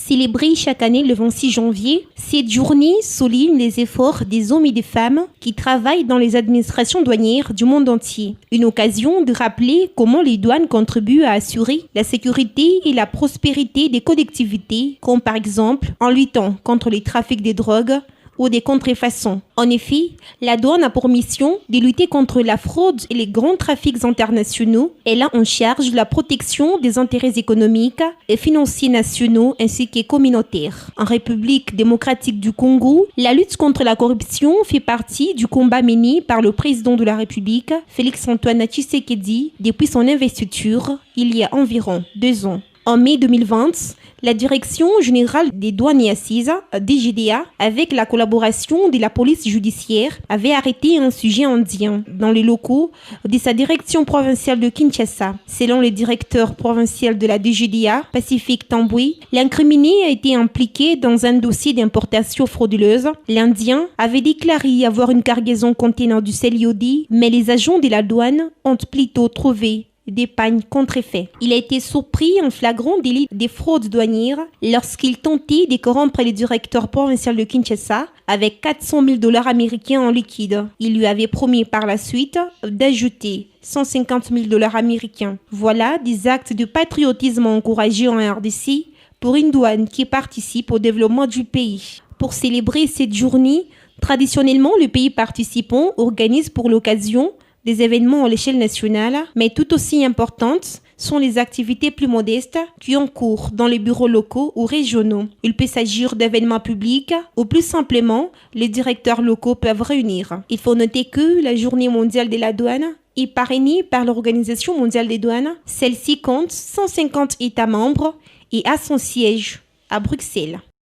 Célébrée chaque année le 26 janvier, cette journée souligne les efforts des hommes et des femmes qui travaillent dans les administrations douanières du monde entier. Une occasion de rappeler comment les douanes contribuent à assurer la sécurité et la prospérité des collectivités, comme par exemple en luttant contre les trafics de drogue ou des contrefaçons. En effet, la douane a pour mission de lutter contre la fraude et les grands trafics internationaux. Elle a en charge la protection des intérêts économiques et financiers nationaux ainsi que communautaires. En République démocratique du Congo, la lutte contre la corruption fait partie du combat mené par le président de la République, Félix-Antoine Tshisekedi, depuis son investiture il y a environ 2 ans. En mai 2020, la Direction générale des douanes et assises, DGDA, avec la collaboration de la police judiciaire, avait arrêté un sujet indien dans les locaux de sa direction provinciale de Kinshasa. Selon le directeur provincial de la DGDA, Pacifique Tamboué, l'incriminé a été impliqué dans un dossier d'importation frauduleuse. L'Indien avait déclaré avoir une cargaison contenant du sel iodé, mais les agents de la douane ont plutôt trouvé des pagnes contrefaits. Il a été surpris en flagrant délit des fraudes douanières lorsqu'il tentait de corrompre le directeur provincial de Kinshasa avec 400 000 $ américains en liquide. Il lui avait promis par la suite d'ajouter 150 000 $ américains. Voilà des actes de patriotisme encouragés en RDC pour une douane qui participe au développement du pays. Pour célébrer cette journée, traditionnellement, le pays participant organise pour l'occasion des événements à l'échelle nationale, mais tout aussi importantes sont les activités plus modestes qui ont cours dans les bureaux locaux ou régionaux. Il peut s'agir d'événements publics ou plus simplement, les directeurs locaux peuvent réunir. Il faut noter que la Journée mondiale de la douane est parrainée par l'Organisation mondiale des douanes. Celle-ci compte 150 États membres et a son siège à Bruxelles.